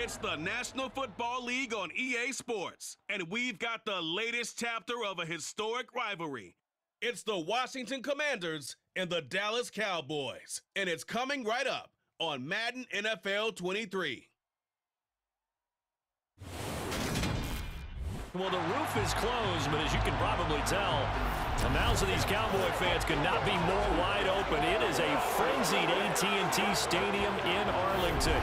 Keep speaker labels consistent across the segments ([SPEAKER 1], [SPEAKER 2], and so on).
[SPEAKER 1] It's the National Football League on EA Sports, and we've got the latest chapter of a historic rivalry. It's the Washington Commanders and the Dallas Cowboys, and it's coming right up on Madden NFL 23.
[SPEAKER 2] Well, the roof is closed, but as you can probably tell, the mouths of these Cowboy fans could not be more wide open. It is a frenzied AT&T Stadium in Arlington.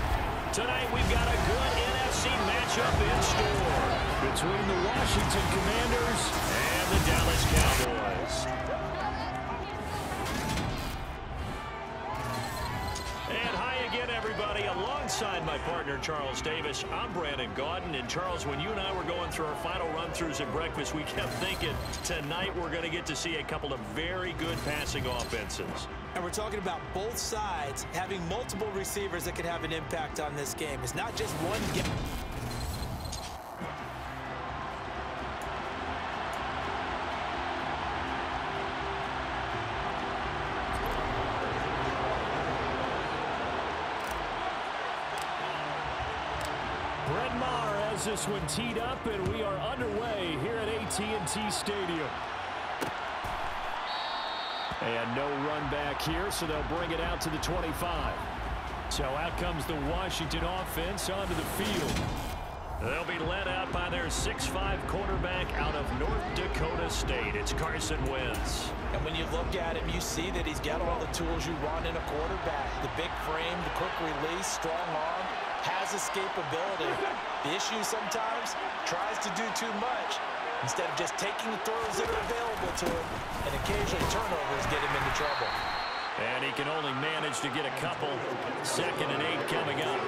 [SPEAKER 2] Tonight, we've got a good NFC matchup in store between the Washington Commanders and the Dallas Cowboys. And hi again, everybody. Alongside my partner, Charles Davis, I'm Brandon Gaudin. And Charles, when you and I were going through our final run-throughs at breakfast, we kept thinking tonight we're going to get to see a couple of very good passing offenses.
[SPEAKER 3] And we're talking about both sides having multiple receivers that can have an impact on this game. It's not just one game.
[SPEAKER 2] This one teed up, and we are underway here at AT&T Stadium. And no run back here, so they'll bring it out to the 25. So out comes the Washington offense onto the field. They'll be led out by their 6'5" quarterback out of North Dakota State. It's Carson Wentz.
[SPEAKER 3] And when you look at him, you see that he's got all the tools you want in a quarterback. The big frame, the quick release, strong arm, has escapability. The issue sometimes tries to do too much instead of just taking the throws that are available to him, and occasional turnovers get him into trouble.
[SPEAKER 2] And he can only manage to get a couple. 2nd and 8 coming up.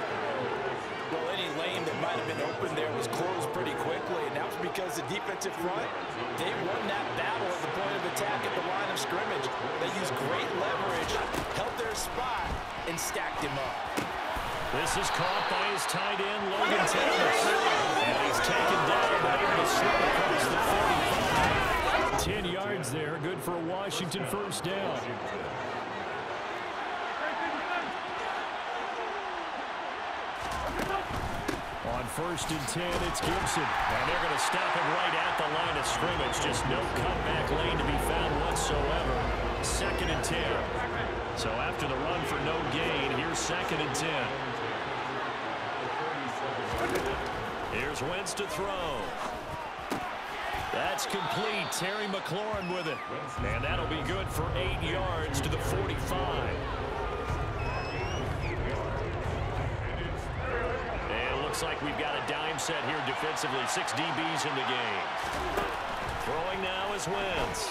[SPEAKER 3] Well, any lane that might have been open there was closed pretty quickly, and that was because the defensive front, they won that battle at the point of attack at the line of scrimmage. They used great leverage, held their spot, and stacked him up.
[SPEAKER 2] This is caught by his tight end, Logan Thomas. And he's taken down, but able to slip across the 45. 10 yards there, good for a Washington first down. On 1st and 10, it's Gibson. And they're going to stop him right at the line of scrimmage. Just no cutback lane to be found whatsoever. 2nd and 10. So after the run for no gain, here's 2nd and 10. Here's Wentz to throw. That's complete. Terry McLaurin with it. And that'll be good for 8 yards to the 45. And it looks like we've got a dime set here defensively. 6 DBs in the game. Throwing now is Wentz.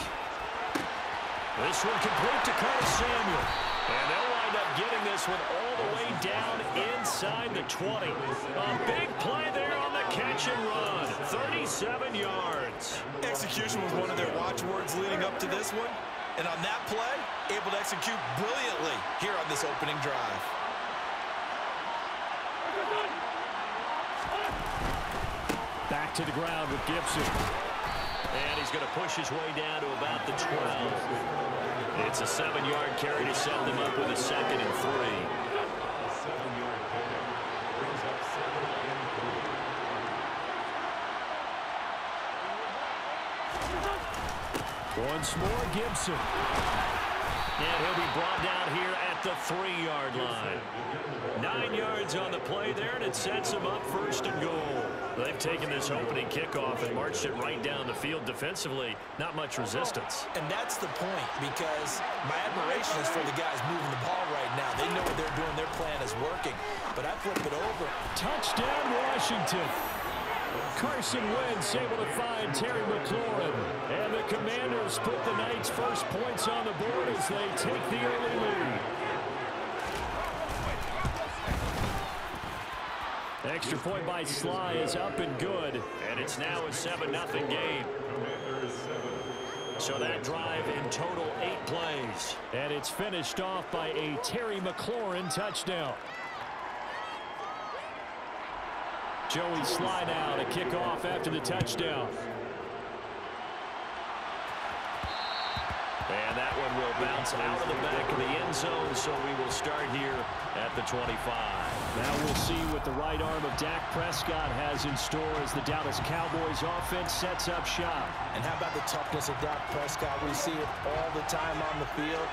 [SPEAKER 2] This one complete to Curtis Samuel. And they'll wind up getting this one all the way down inside the 20. A big play there on the catch and run. 37 yards.
[SPEAKER 3] Execution was one of their watchwords leading up to this one. And on that play, able to execute brilliantly here on this opening drive.
[SPEAKER 2] Back to the ground with Gibson. And he's going to push his way down to about the 12. It's a 7-yard carry to set them up with a 2nd and 3. Once more, Gibson. And he'll be brought down here at the 3-yard line. 9 yards on the play there, and it sets him up 1st and goal. They've taken this opening kickoff and marched it right down the field defensively. Not much resistance.
[SPEAKER 3] And that's the point, because my admiration is for the guys moving the ball right now. They know what they're doing. Their plan is working. But I flip it over.
[SPEAKER 2] Touchdown, Washington. Carson Wentz able to find Terry McLaurin. And the Commanders put the Knights' first points on the board as they take the early lead. Extra point by Sly is up and good. And it's now a 7-0 game. So that drive in total 8 plays. And it's finished off by a Terry McLaurin touchdown. Joey Sly now to kick off after the touchdown. And that and will bounce out of the back of the end zone, so we will start here at the 25.
[SPEAKER 4] Now we'll see what the right arm of Dak Prescott has in store as the Dallas Cowboys offense sets up shop.
[SPEAKER 3] And how about the toughness of Dak Prescott? We see it all the time on the field.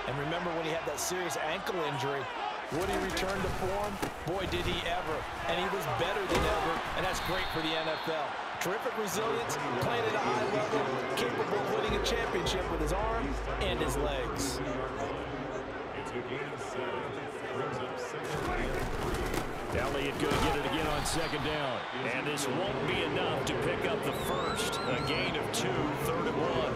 [SPEAKER 3] And remember when he had that serious ankle injury, would he return to form? Boy, did he ever. And he was better than ever, and that's great for the NFL. Terrific resilience, playing at a high level, capable of winning a championship with his arm and his legs.
[SPEAKER 4] Elliott going to get it again on second down.
[SPEAKER 2] And this won't be enough to pick up the first. A gain of 2, 3rd and 1.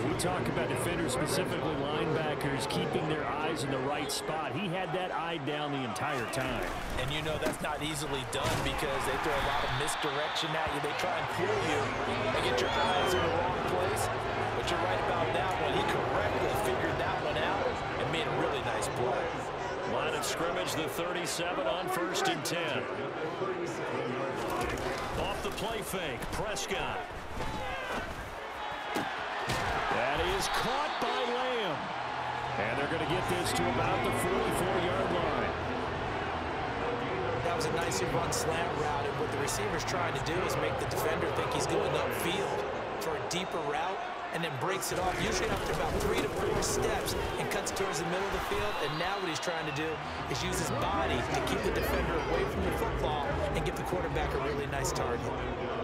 [SPEAKER 4] We talk about defenders, specifically linebackers, keeping their eyes in the right spot. He had that eye down the entire time.
[SPEAKER 3] And you know that's not easily done because they throw a lot of misdirection at you. They try and fool you and get your eyes in the wrong place. But you're right about that one. He correctly figured that one out and made a really nice play.
[SPEAKER 2] Line of scrimmage, the 37 on 1st and 10. Off the play fake, Prescott.
[SPEAKER 4] That is caught by Lamb. And they're going to get this to about the 44-yard line.
[SPEAKER 3] That was a nicely run slant route, and what the receiver's trying to do is make the defender think he's going upfield for a deeper route, and then breaks it off, usually after about 3 to 4 steps, and cuts towards the middle of the field. And now what he's trying to do is use his body to keep the defender away from the football and give the quarterback a really nice target.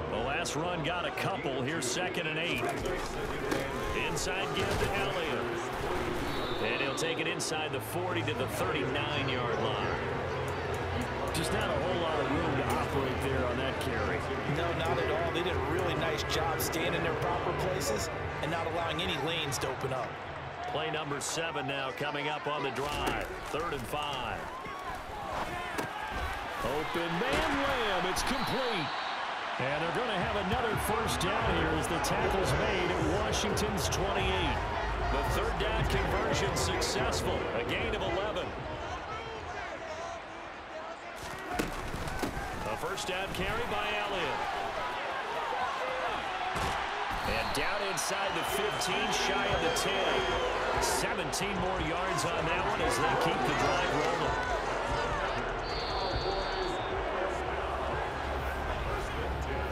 [SPEAKER 2] The last run got a couple. Here's 2nd and 8. Inside give to Elliott. And he'll take it inside the 40 to the 39-yard line.
[SPEAKER 4] Just not a whole lot of room to operate there on that carry.
[SPEAKER 3] No, not at all. They did a really nice job staying in their proper places and not allowing any lanes to open up.
[SPEAKER 2] Play number 7 now coming up on the drive. 3rd and 5.
[SPEAKER 4] Open man Lamb. It's complete. And they're going to have another first down here as the tackle's made at Washington's 28.
[SPEAKER 2] The 3rd down conversion successful. A gain of 11. A first down carry by Elliott. And down inside the 15, shy of the 10. 17 more yards on that one as they keep the drive rolling.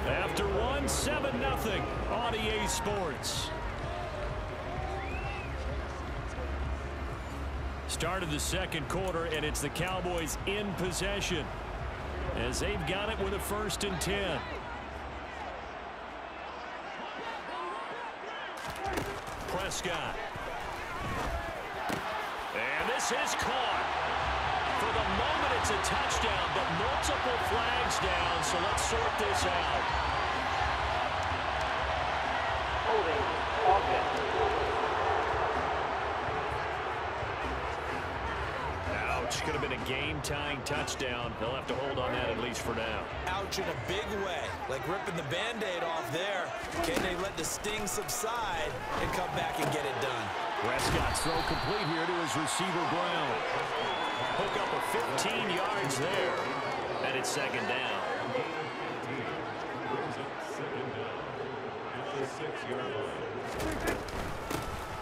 [SPEAKER 2] After 7-0 on EA Sports. Start of the 2nd quarter, and it's the Cowboys in possession as they've got it with a 1st and 10. Prescott. And this is caught. For the moment, it's a touchdown, but multiple flags down, so let's sort this out.
[SPEAKER 5] Holding offense.
[SPEAKER 2] Ouch. Could have been a game-tying touchdown. They'll have to hold on that at least for now.
[SPEAKER 3] Ouch in a big way. Like ripping the Band-Aid off there. Can they let the sting subside and come back and get it done?
[SPEAKER 4] Prescott's throw complete here to his receiver, Brown.
[SPEAKER 2] Hook up a 15 yards there. And it's 2nd down.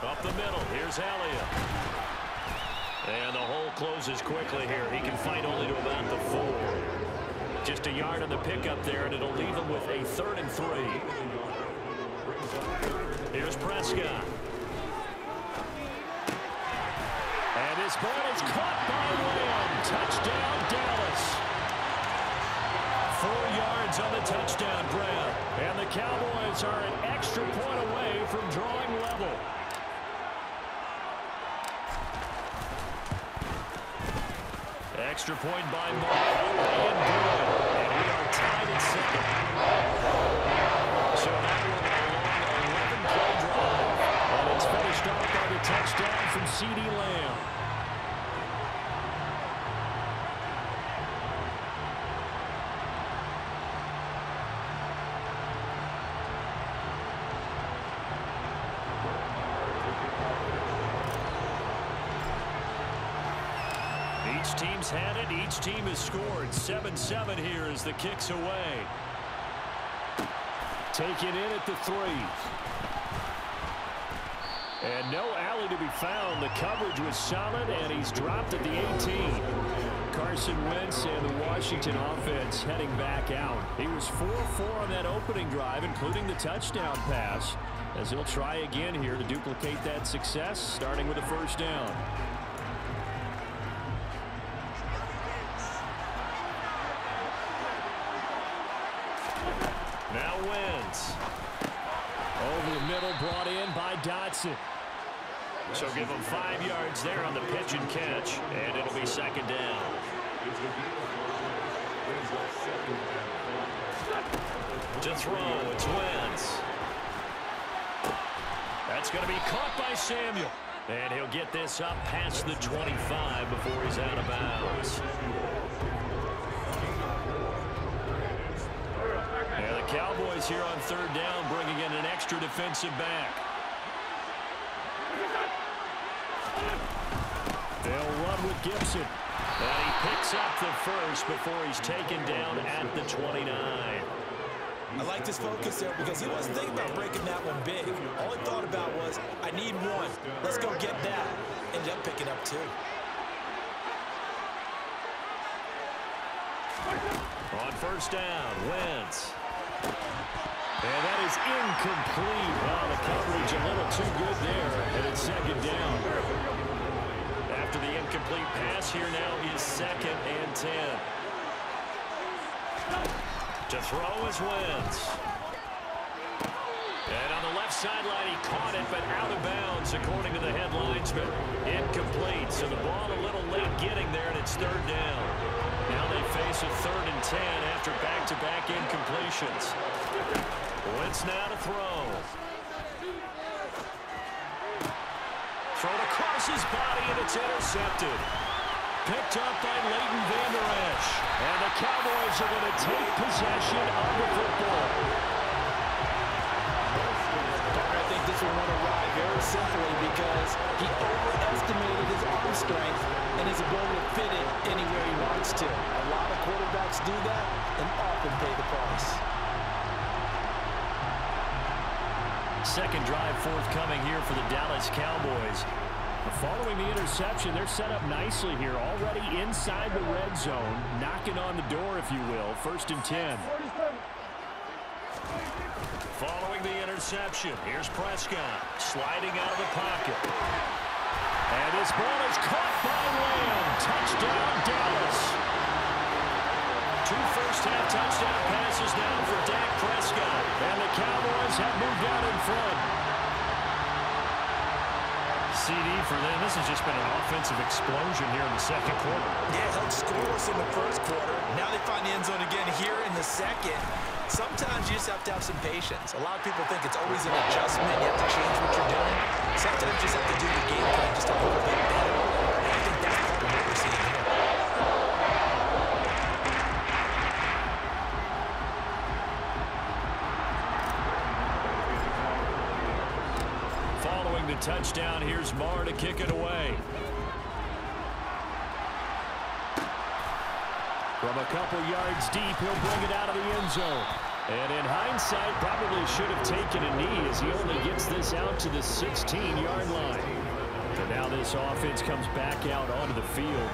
[SPEAKER 2] Up the middle. Here's Elliott. And the hole closes quickly here. He can fight only to about the 4. Just a yard on the pickup there, and it'll leave him with a 3rd and 3. Here's Prescott.
[SPEAKER 4] And this ball is caught by Lamb. Touchdown, Dallas. 4 yards on the touchdown grab. And the Cowboys are an extra point away from drawing level.
[SPEAKER 2] Extra point by Mark. And good. And we are tied at 7. So now we're on a long 11-play drive.
[SPEAKER 4] And it's finished off by the touchdown from CeeDee Lamb.
[SPEAKER 2] Each team's had it. Each team has scored. 7-7 here as the kick's away.
[SPEAKER 4] Taken in at the 3. And no alley to be found. The coverage was solid, and he's dropped at the 18. Carson Wentz and the Washington offense heading back out. He was 4-4 on that opening drive, including the touchdown pass, as he'll try again here to duplicate that success, starting with a first down. Now Wentz. Over the middle, brought in by Dotson. So give him 5 yards there on the pitch and catch, and it'll be second down. To throw, it's Wentz. That's going to be caught by Samuel. And he'll get this up past the 25 before he's out of bounds. And the Cowboys here on third down, bringing in an extra defensive back. They'll run with Gibson. And he picks up the first before he's taken down at the 29.
[SPEAKER 3] I like this focus there because he wasn't thinking about breaking that one big. All he thought about was, I need one. Let's go get that. Ended up picking up 2.
[SPEAKER 4] On first down, Wentz. And that is incomplete. Wow, the coverage a little too good there. And it's second down. After the incomplete pass, here now is 2nd and 10. To throw is Wentz. And on the left sideline, he caught it, but out of bounds, according to the head linesman. Incomplete. So the ball a little late getting there, and it's third down. Now they face a 3rd and 10 after back-to-back incompletions. Wentz now to throw. Thrown across his body, and it's intercepted. Picked up by Leighton Vander Esch. And the Cowboys are going to take possession of the football.
[SPEAKER 3] I think this one went awry very simply because he overestimated his arm strength and his ability to fit it anywhere he wants to. A lot of quarterbacks do that and often pay the price.
[SPEAKER 4] Second drive forthcoming here for the Dallas Cowboys. Following the interception, they're set up nicely here, already inside the red zone, knocking on the door, if you will. 1st and 10. Following the interception, here's Prescott, sliding out of the pocket. And this ball is caught by Lamb. Touchdown, Dallas. 2 first-half touchdown passes now for Dak Prescott. And the Cowboys have moved out in front. CD for them. This has just been an offensive explosion here in the second quarter.
[SPEAKER 3] Yeah, held scoreless in the first quarter. Now they find the end zone again here in the second. Sometimes you just have to have some patience. A lot of people think it's always an adjustment. You have to change what you're doing. Sometimes you just have to do the game plan just a little bit better. And I think that's part of what we're seeing here.
[SPEAKER 4] Following the touchdown, here's Marr to kick it away. From a couple yards deep, he'll bring it out of the end zone. And in hindsight, probably should have taken a knee as he only gets this out to the 16-yard line. And now this offense comes back out onto the field.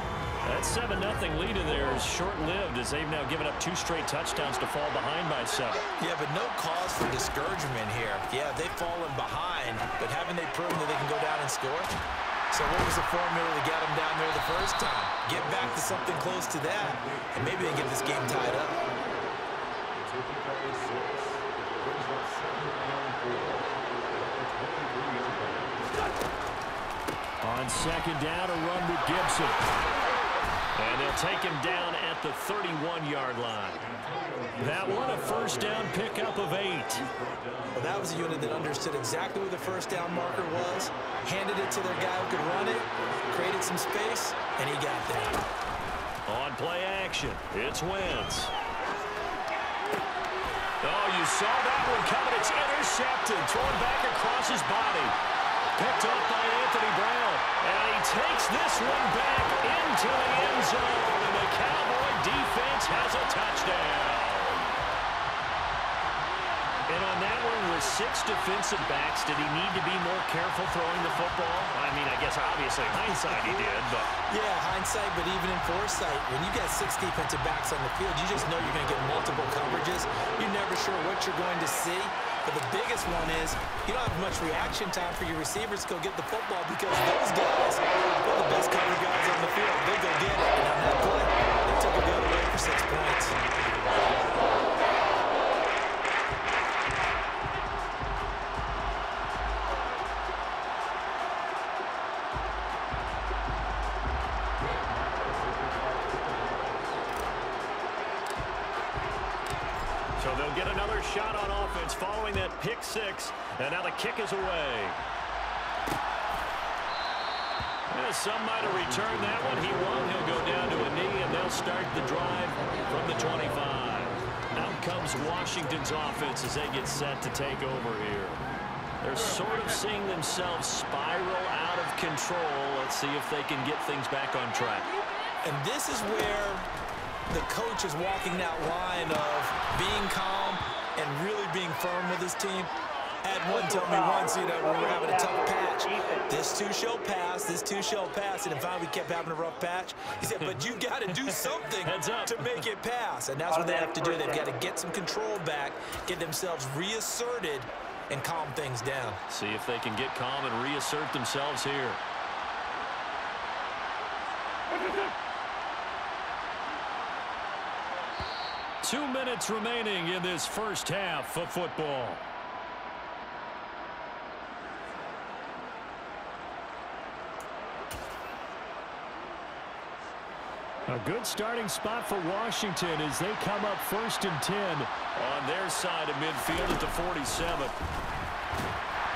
[SPEAKER 4] That 7-0 lead in there is short-lived as they've now given up 2 straight touchdowns to fall behind by 7.
[SPEAKER 3] Yeah, but no cause for discouragement here. Yeah, they've fallen behind, but haven't they proven that they can go down and score? So what was the formula to get them down there the first time? Get back to something close to that, and maybe they get this game tied up.
[SPEAKER 4] On second down, a run with Gibson. And they'll take him down at the 31-yard line. That one, a first down pickup of 8.
[SPEAKER 3] Well, that was a unit that understood exactly where the first down marker was, handed it to their guy who could run it, created some space, and he got there.
[SPEAKER 4] On play action, it's Wentz. Oh, you saw that one coming. It's intercepted, thrown back across his body. Picked up by Anthony Brown. And he takes this one back into the end zone. And the Cowboy defense has a touchdown. And on that one,
[SPEAKER 2] with 6 defensive backs, did he need to be more careful throwing the football? I mean, I guess obviously in hindsight he did, but...
[SPEAKER 3] Yeah, hindsight, but even in foresight, when you got 6 defensive backs on the field, you just know you're going to get multiple coverages. You're never sure what you're going to see. But the biggest one is you don't have much reaction time for your receivers to go get the football because those guys are the best cover guys on the field. They go get it. And on that play, they took it the other way for 6 points.
[SPEAKER 2] So they'll get another shot on offense following that pick 6. And now the kick is away. And some might have returned that one. He won't. He'll go down to a knee, and they'll start the drive from the 25. Out comes Washington's offense as they get set to take over here. They're sort of seeing themselves spiral out of control. Let's see if they can get things back on track.
[SPEAKER 3] And this is where the coach is walking that line of being calm and really being firm with his team. Had one tell me once, you know, when we were having a tough patch, this too shall pass, this too shall pass, and finally we kept having a rough patch. He said, but you got to do something to make it pass, and that's what they have to do. They've got to get some control back, get themselves reasserted, and calm things down.
[SPEAKER 2] See if they can get calm and reassert themselves here. Two minutes remaining in this first half of football.
[SPEAKER 4] A good starting spot for Washington as they come up 1st and 10.
[SPEAKER 2] On their side of midfield at the 47.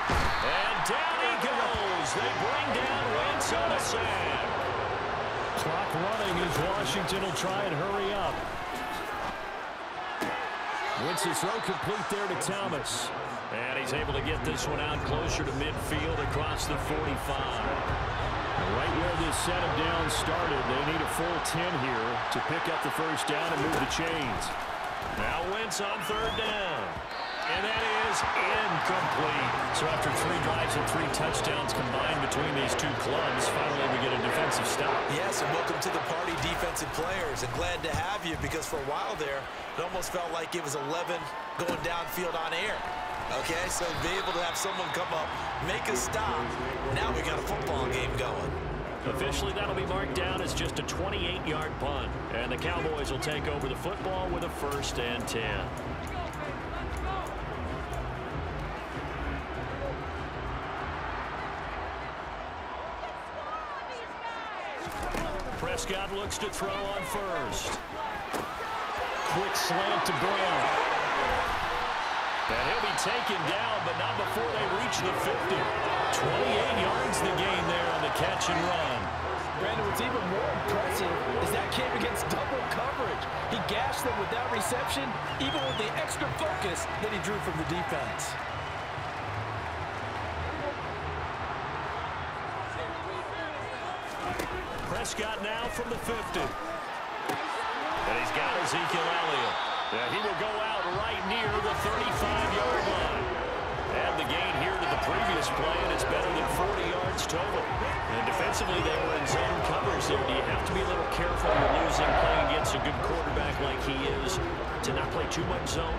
[SPEAKER 2] And down he goes. They bring down Wentz on a sack.
[SPEAKER 4] Clock running as Washington will try and hurry up. Wentz's throw complete there to Thomas.
[SPEAKER 2] And he's able to get this one out closer to midfield across the 45.
[SPEAKER 4] Right where this set of downs started, they need a full 10 here to pick up the first down and move the chains.
[SPEAKER 2] Now Wentz on 3rd down. And that is incomplete.
[SPEAKER 4] So after 3 drives and 3 touchdowns combined between these two clubs, finally we get a defensive stop.
[SPEAKER 3] Yes, and welcome to the party, defensive players. And glad to have you because for a while there, it almost felt like it was 11 going downfield on air. Okay, so be able to have someone come up, make a stop. Now we got a football game going.
[SPEAKER 2] Officially, that'll be marked down as just a 28-yard punt. And the Cowboys will take over the football with a 1st and 10. Prescott looks to throw on 1st.
[SPEAKER 4] Quick slant to Brown.
[SPEAKER 2] And he'll be taken down, but not before they reach the 50. 28 yards the gain there on the catch and run.
[SPEAKER 6] Brandon, what's even more impressive is that came against double coverage. He gashed them with that reception, even with the extra focus that he drew from the defense.
[SPEAKER 2] Prescott now from the 50. And he's got Ezekiel Elliott. And he will go out right near the 35-yard line. And the gain here to the previous play, and it's better than 40 yards total. And defensively, they were in zone covers there. Do you have to be a little careful when you're losing, playing against a good quarterback like he is, to not play too much zone?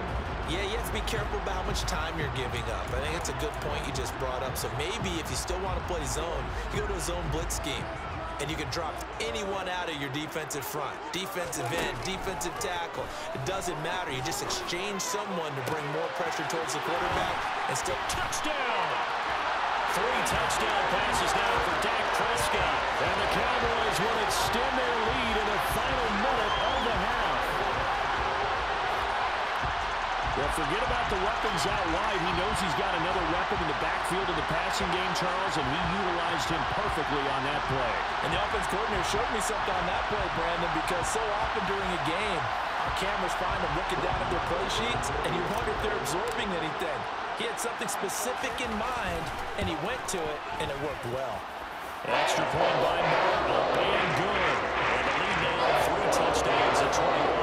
[SPEAKER 3] Yeah, you have to be careful about how much time you're giving up. I think it's a good point you just brought up. So maybe if you still want to play zone, you go to a zone blitz scheme. And you can drop anyone out of your defensive front. Defensive end, defensive tackle. It doesn't matter. You just exchange someone to bring more pressure towards the quarterback and still...
[SPEAKER 2] Touchdown! 3 touchdown passes now for Dak Prescott.
[SPEAKER 4] And the Cowboys will extend their lead in the final minute of the half. Well, forget about the weapons out wide. He knows he's got another weapon in the backfield of the passing game, Charles, and he utilized him perfectly on that play.
[SPEAKER 6] And the offense coordinator showed me something on that play, Brandon, because so often during a game, our cameras find them looking down at their play sheets, and you wonder if they're absorbing anything. He had something specific in mind, and he went to it, and it worked well.
[SPEAKER 2] Extra point by Moore, up and good. And the lead now 3 touchdowns at 21.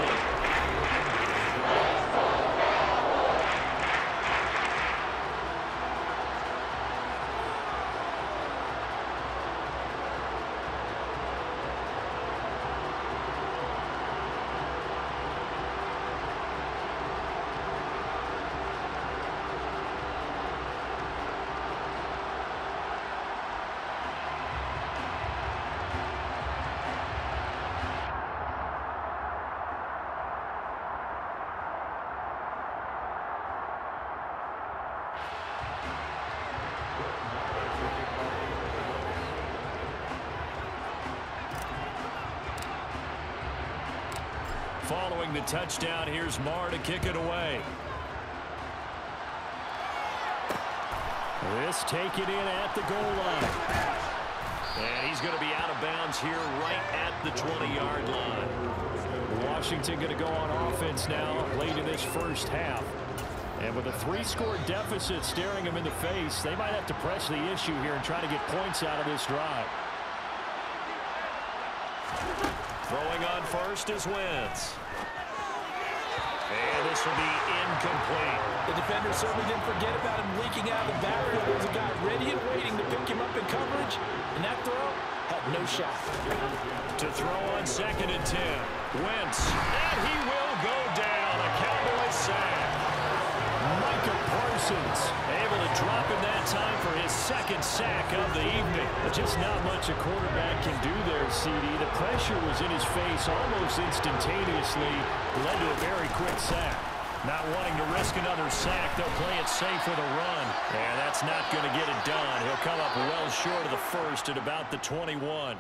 [SPEAKER 4] Following the touchdown, here's Marr to kick it away. This taken in at the goal line. And he's going to be out of bounds here right at the 20-yard line. Washington going to go on offense now late in this first half. And with a 3-score deficit staring them in the face, they might have to press the issue here and try to get points out of this drive.
[SPEAKER 2] Throwing on first is Wentz. And this will be incomplete.
[SPEAKER 3] The defender certainly didn't forget about him leaking out of the backfield. There's a guy ready and waiting to pick him up in coverage, and that throw had no shot.
[SPEAKER 2] To throw on 2nd and 10. Wentz, and he will go down. A Cowboys sack.
[SPEAKER 4] Micah Parsons able to drop in that time for his 2nd sack of the evening. Just not much a quarterback can do there, CD. The pressure was in his face almost instantaneously. Led to a very quick sack. Not wanting to risk another sack, they'll play it safe with a run. And that's not going to get it done. He'll come up well short of the first at about the 21.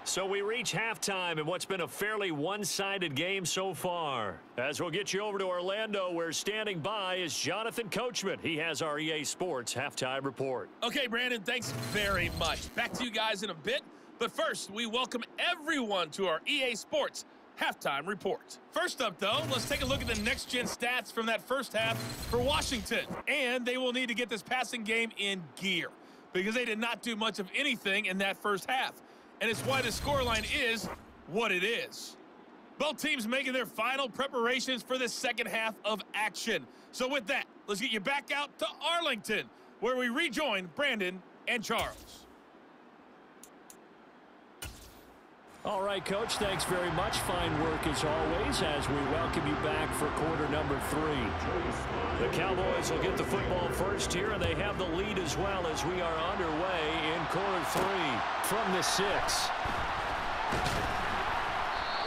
[SPEAKER 2] So we reach halftime in what's been a fairly one-sided game so far. As we'll get you over to Orlando, where standing by is Jonathan Coachman. He has our EA Sports halftime report.
[SPEAKER 7] Okay, Brandon, thanks very much. Back to you guys in a bit. But first, we welcome everyone to our EA Sports halftime report. First up, though, let's take a look at the next-gen stats from that first half for Washington. And they will need to get this passing game in gear because they did not do much of anything in that first half. And it's why the scoreline is what it is. Both teams making their final preparations for the second half of action. So with that, let's get you back out to Arlington, where we rejoin Brandon and Charles.
[SPEAKER 4] All right, Coach, thanks very much. Fine work as always as we welcome you back for quarter number 3.
[SPEAKER 2] The Cowboys will get the football first here, and they have the lead as well as we are underway in quarter 3.
[SPEAKER 4] From the 6.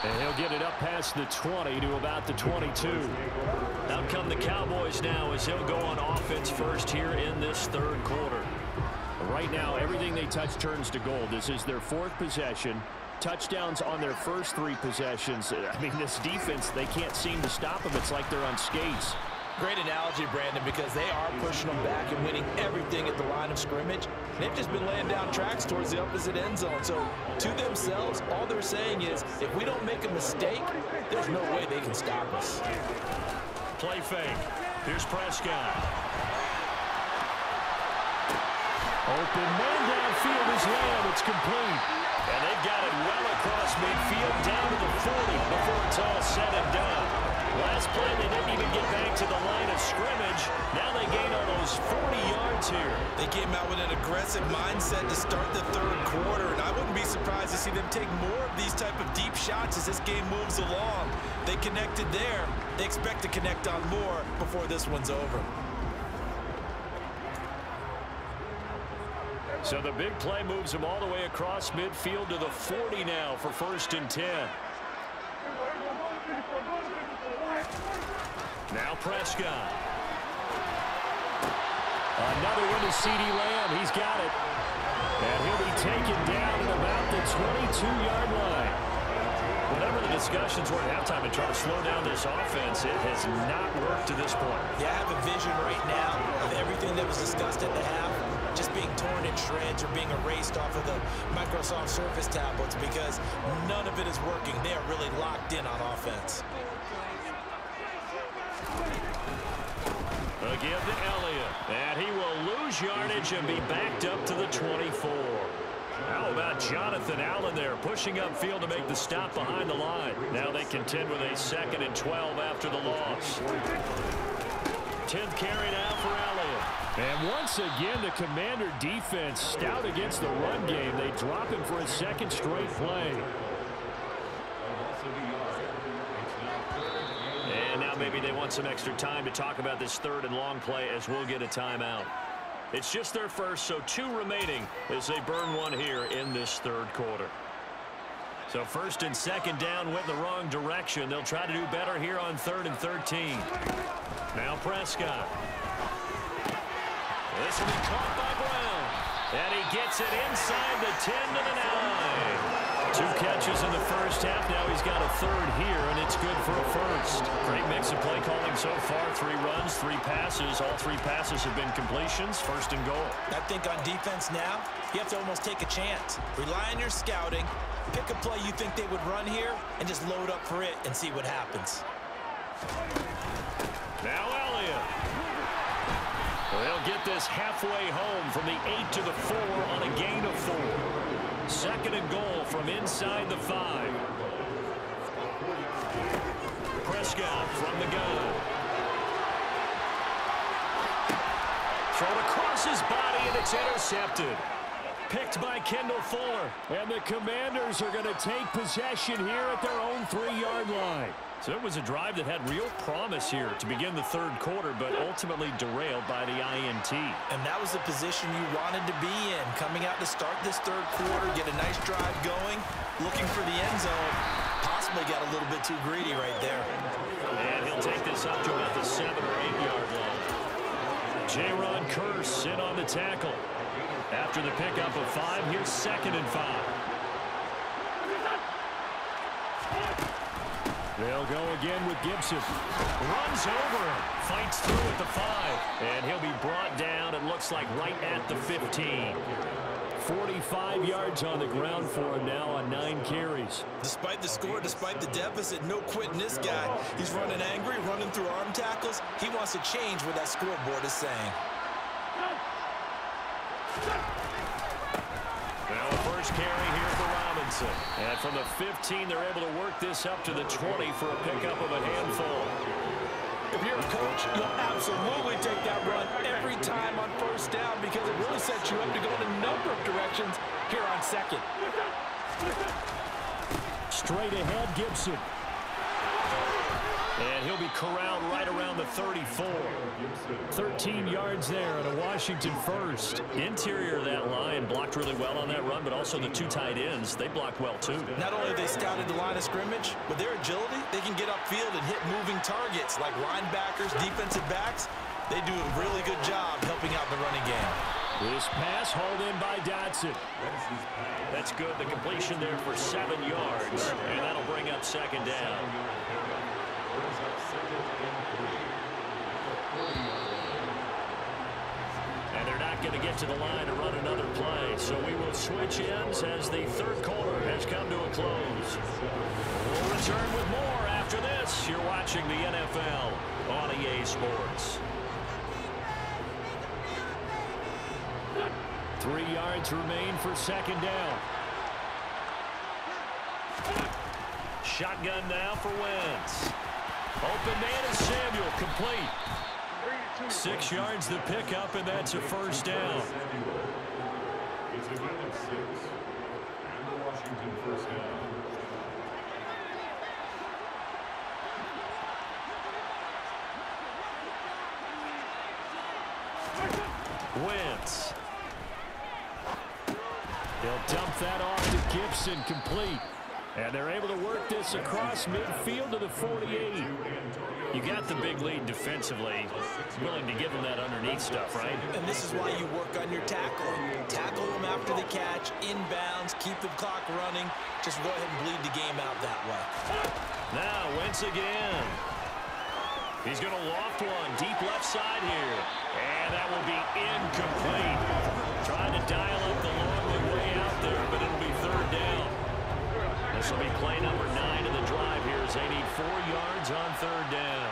[SPEAKER 4] And he'll get it up past the 20 to about the 22.
[SPEAKER 2] Out come the Cowboys now as they'll go on offense first here in this third quarter.
[SPEAKER 4] Right now, everything they touch turns to gold. This is their 4th possession. Touchdowns on their first 3 possessions. I mean, this defense, they can't seem to stop them. It's like they're on skates.
[SPEAKER 3] Great analogy, Brandon, because they are pushing them back and winning everything at the line of scrimmage. They've just been laying down tracks towards the opposite end zone. So, to themselves, all they're saying is, if we don't make a mistake, there's no way they can stop us.
[SPEAKER 2] Play fake. Here's Prescott.
[SPEAKER 4] Open man downfield is Lamb. It's complete.
[SPEAKER 2] And they've got it well across midfield down to the 40 before it's all said and done. Last play, they didn't even get back to the line of scrimmage. Now they gain almost 40 yards here.
[SPEAKER 3] They came out with an aggressive mindset to start the third quarter, and I wouldn't be surprised to see them take more of these type of deep shots as this game moves along. They connected there. They expect to connect on more before this one's over.
[SPEAKER 2] So the big play moves them all the way across midfield to the 40 now for 1st and 10. Now Prescott.
[SPEAKER 4] Another one to C.D. Lamb. He's got it. And he'll be taken down at about the 22-yard line.
[SPEAKER 2] Whatever the discussions were at halftime and trying to slow down this offense, it has not worked to this point.
[SPEAKER 3] Yeah, I have a vision right now of everything that was discussed at the half just being torn in shreds or being erased off of the Microsoft Surface tablets because none of it is working. They are really locked in on offense.
[SPEAKER 2] A give to Elliott, and he will lose yardage and be backed up to the 24. How about Jonathan Allen there, pushing upfield to make the stop behind the line. Now they contend with a 2nd and 12 after the loss. 10th carry now for Elliott.
[SPEAKER 4] And once again, the Commander defense stout against the run game. They drop him for a 2nd straight play.
[SPEAKER 2] And now maybe they want some extra time to talk about this 3rd and long play as we'll get a timeout. It's just their first, so 2 remaining as they burn one here in this third quarter. So 1st and 2nd down went the wrong direction. They'll try to do better here on 3rd and 13. Now Prescott. This will be caught by Brown. And he gets it inside the 10 to the 9.
[SPEAKER 4] 2 catches in the first half. Now he's got a third here, and it's good for a first. Great mix of play calling so far. 3 runs, 3 passes. All 3 passes have been completions. First and goal.
[SPEAKER 3] I think on defense now, you have to almost take a chance. Rely on your scouting. Pick a play you think they would run here, and just load up for it and see what happens.
[SPEAKER 4] Now Elliott. They'll get this halfway home from the 8 to the 4 on a gain of 4. Second and goal from inside the 5. Prescott from the gun. Thrown across his body, and it's intercepted. Picked by Kendall Fuller. And the Commanders are going to take possession here at their own 3-yard line. So it was a drive that had real promise here to begin the third quarter, but ultimately derailed by the INT.
[SPEAKER 3] And that was the position you wanted to be in. Coming out to start this third quarter, get a nice drive going, looking for the end zone. Possibly got a little bit too greedy right there.
[SPEAKER 4] And he'll take this up to about the 7 or 8-yard line. J-Ron Curse in on the tackle. After the pickup of 5, here's 2nd and 5. They'll go again with Gibson. Runs over him. Fights through at the 5. And he'll be brought down, it looks like, right at the 15. 45 yards on the ground for him now on 9 carries.
[SPEAKER 3] Despite the score, despite the deficit, no quitting this guy. He's running angry, running through arm tackles. He wants to change what that scoreboard is saying.
[SPEAKER 4] Now a first carry here for Robinson. And from the 15, they're able to work this up to the 20 for a pickup of a handful.
[SPEAKER 6] If you're a coach, you'll absolutely take that run every time on first down because it really sets you up to go in a number of directions here on second.
[SPEAKER 4] Straight ahead, Gibson. And he'll be corralled right around the 34. 13 yards there and a Washington first. Interior of that line blocked really well on that run, but also the 2 tight ends, they blocked well too.
[SPEAKER 3] Not only have they scouted the line of scrimmage, with their agility, they can get upfield and hit moving targets like linebackers, defensive backs. They do a really good job helping out the running game.
[SPEAKER 4] This pass hauled in by Dotson. That's good. The completion there for 7 yards, and that'll bring up 2nd down. And they're not going to get to the line to run another play, so we will switch ends as the third quarter has come to a close. We'll return with more after this. You're watching the NFL on EA Sports. 3 yards remain for 2nd down. Shotgun now for Wentz. Open man is Samuel, complete. 6 yards the pickup, and that's a first down. Wentz. They'll dump that off to Gibson, complete. And they're able to work this across midfield to the 48. You got the big lead defensively. Willing to give them that underneath stuff, right?
[SPEAKER 3] And this is why you work on your tackling. Tackle them after the catch, inbounds, keep the clock running. Just go ahead and bleed the game out that way.
[SPEAKER 4] Now, Wentz again. He's going to loft one deep left side here. And that will be incomplete. Trying to dial up the long way out there, but it'll be 3rd down. This will be play number 9 of the drive here as they need 4 yards on 3rd down.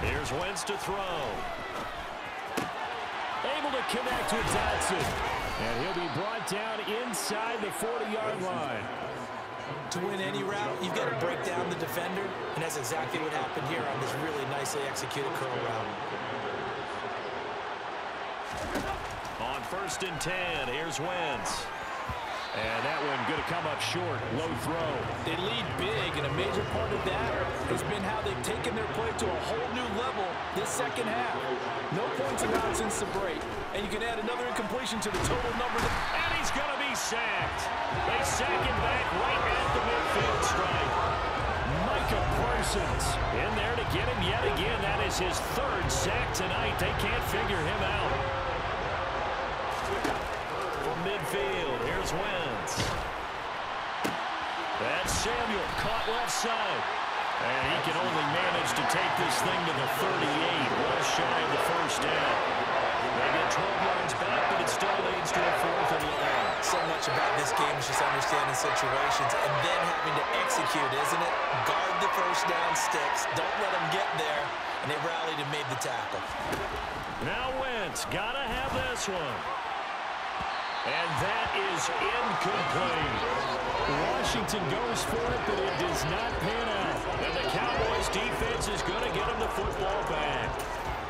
[SPEAKER 4] Here's Wentz to throw. Able to connect with Dotson. And he'll be brought down inside the 40-yard line.
[SPEAKER 3] To win any route, you've got to break down the defender, and that's exactly what happened here on this really nicely executed curl route.
[SPEAKER 4] On 1st and 10, here's Wentz. And that one going to come up short. Low throw.
[SPEAKER 6] They lead big, and a major part of that has been how they've taken their play to a whole new level this second half. No points allowed since the break, and you can add another incompletion to the total number.
[SPEAKER 4] And he's going to be sacked. They sack him back right at the midfield stripe. Micah Parsons in there to get him yet again. That is his 3rd sack tonight. They can't figure him out. From midfield, here's Wentz. That's Samuel caught left side. And he can only manage to take this thing to the 38, well shy of the first down. They get 12 yards back, but it still leads to a 4th and long.
[SPEAKER 3] So much about this game is just understanding situations and then having to execute, isn't it? Guard the first down sticks. Don't let them get there. And they rallied and made the tackle.
[SPEAKER 4] Now Wentz, gotta have this one. And that is incomplete. Washington goes for it, but it does not pan out. And the Cowboys defense is going to get them the football back.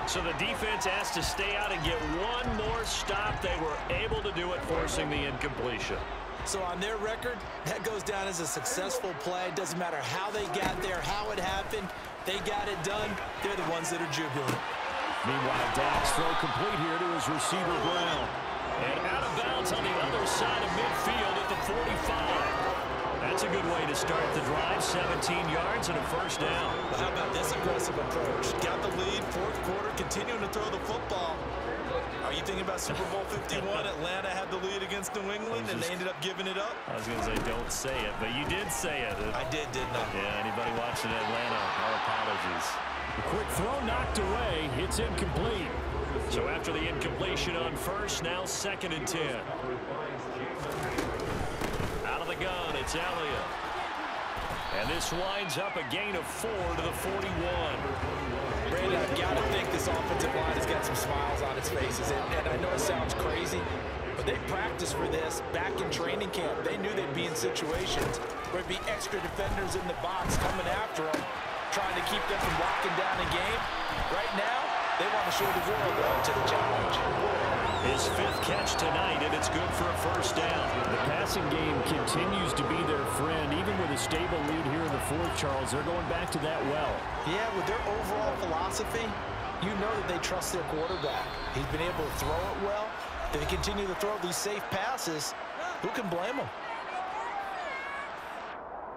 [SPEAKER 4] So the defense has to stay out and get one more stop. They were able to do it, forcing the incompletion.
[SPEAKER 3] So on their record, that goes down as a successful play. Doesn't matter how they got there, how it happened. They got it done. They're the ones that are jubilant.
[SPEAKER 4] Meanwhile, Dak's throw complete here to his receiver, Brown. And out of bounds on the other side of midfield at the 45. That's a good way to start the drive. 17 yards and a first down.
[SPEAKER 3] Well, how about this aggressive approach? Got the lead, fourth quarter, continuing to throw the football. Are you thinking about Super Bowl 51? Atlanta had the lead against New England, and they ended up giving it up?
[SPEAKER 4] I was going to say, don't say it, but you did say it.
[SPEAKER 3] I didn't I?
[SPEAKER 4] Yeah, anybody watching Atlanta, our apologies. A quick throw knocked away. It's incomplete. So after the incompletion on first, now 2nd and 10. Out of the gun, it's Elliott. And this winds up a gain of 4 to the 41.
[SPEAKER 3] Brandon, I've got to think this offensive line has got some smiles on its faces. And I know it sounds crazy, but they practiced for this back in training camp. They knew they'd be in situations where it'd be extra defenders in the box coming after them, trying to keep them from locking down the game. Right now, they want to show the world up to the challenge.
[SPEAKER 4] His 5th catch tonight, and it's good for a first down. The passing game continues to be their friend. Even with a stable lead here in the 4th, Charles, they're going back to that well.
[SPEAKER 3] Yeah, with their overall philosophy, you know that they trust their quarterback. He's been able to throw it well. If they continue to throw these safe passes, who can blame them?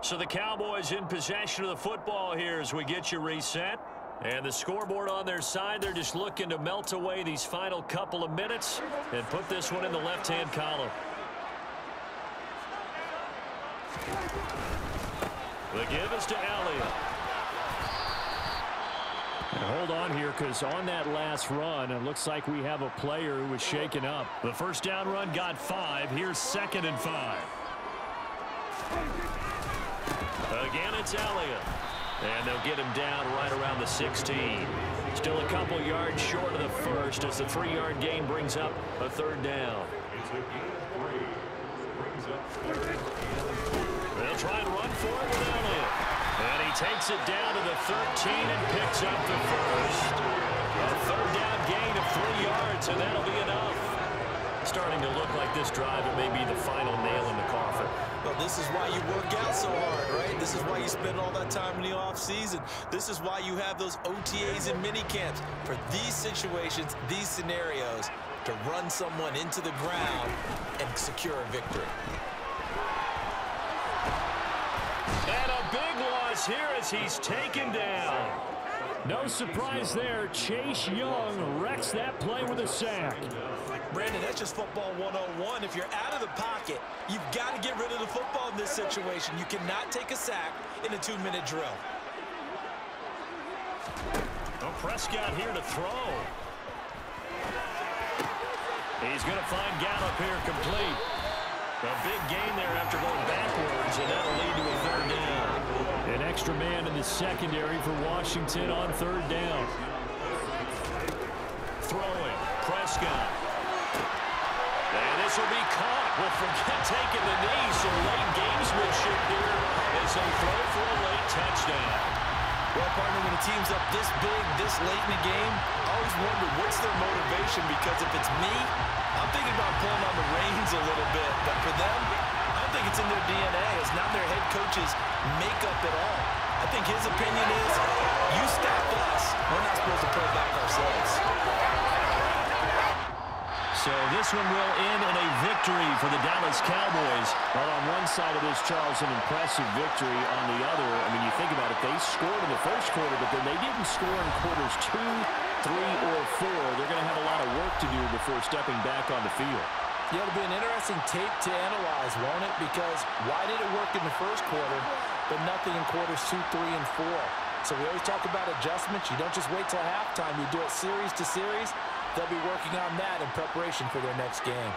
[SPEAKER 4] So the Cowboys in possession of the football here as we get you reset. And the scoreboard on their side, they're just looking to melt away these final couple of minutes and put this one in the left-hand column. The give is to Elliott. And hold on here, because on that last run, it looks like we have a player who was shaken up. The first down run got 5. Here's 2nd and 5. Again, it's Elliott. And they'll get him down right around the 16. Still a couple yards short of the first as the 3-yard gain brings up a 3rd down. They'll try and run for it with Elliott. And he takes it down to the 13 and picks up the first. A 3rd down gain of 3 yards, and that'll be enough. Starting to look like this drive, it may be the final nail in the coffin.
[SPEAKER 3] Well, this is why you work out so hard, right? This is why you spend all that time in the offseason. This is why you have those OTAs and mini camps for these situations, these scenarios, to run someone into the ground and secure a victory.
[SPEAKER 4] And a big loss here as he's taken down. No surprise there. Chase Young wrecks that play with a sack.
[SPEAKER 3] Brandon, that's just football 101. If you're out of the pocket, you've got to get rid of the football in this situation. You cannot take a sack in a 2-minute drill.
[SPEAKER 4] Oh, Prescott here to throw. He's going to find Gallup here complete. A big gain there after going backwards, and that'll lead to a 3rd down. An extra man in the secondary for Washington on 3rd down. Throwing, Prescott. And this will be caught. We'll forget taking the knee, so late gamesmanship here as they throw for a late touchdown.
[SPEAKER 3] Well, partner, when a team's up this big, this late in the game, I always wonder what's their motivation, because if it's me, I'm thinking about pulling on the reins a little bit. But for them, I don't think it's in their DNA. It's not their head coach's makeup at all. I think his opinion is, you stop us. We're not supposed to pull back ourselves.
[SPEAKER 4] So this one will end in a victory for the Dallas Cowboys. Well, on one side of this, Charles, an impressive victory. On the other, I mean, you think about it, they scored in the first quarter, but then they didn't score in quarters 2, 3, or 4. They're going to have a lot of work to do before stepping back on the field.
[SPEAKER 3] Yeah, it'll be an interesting tape to analyze, won't it? Because why did it work in the first quarter, but nothing in quarters 2, 3, and 4? So we always talk about adjustments. You don't just wait till halftime. You do it series to series. They'll be working on that in preparation for their next game.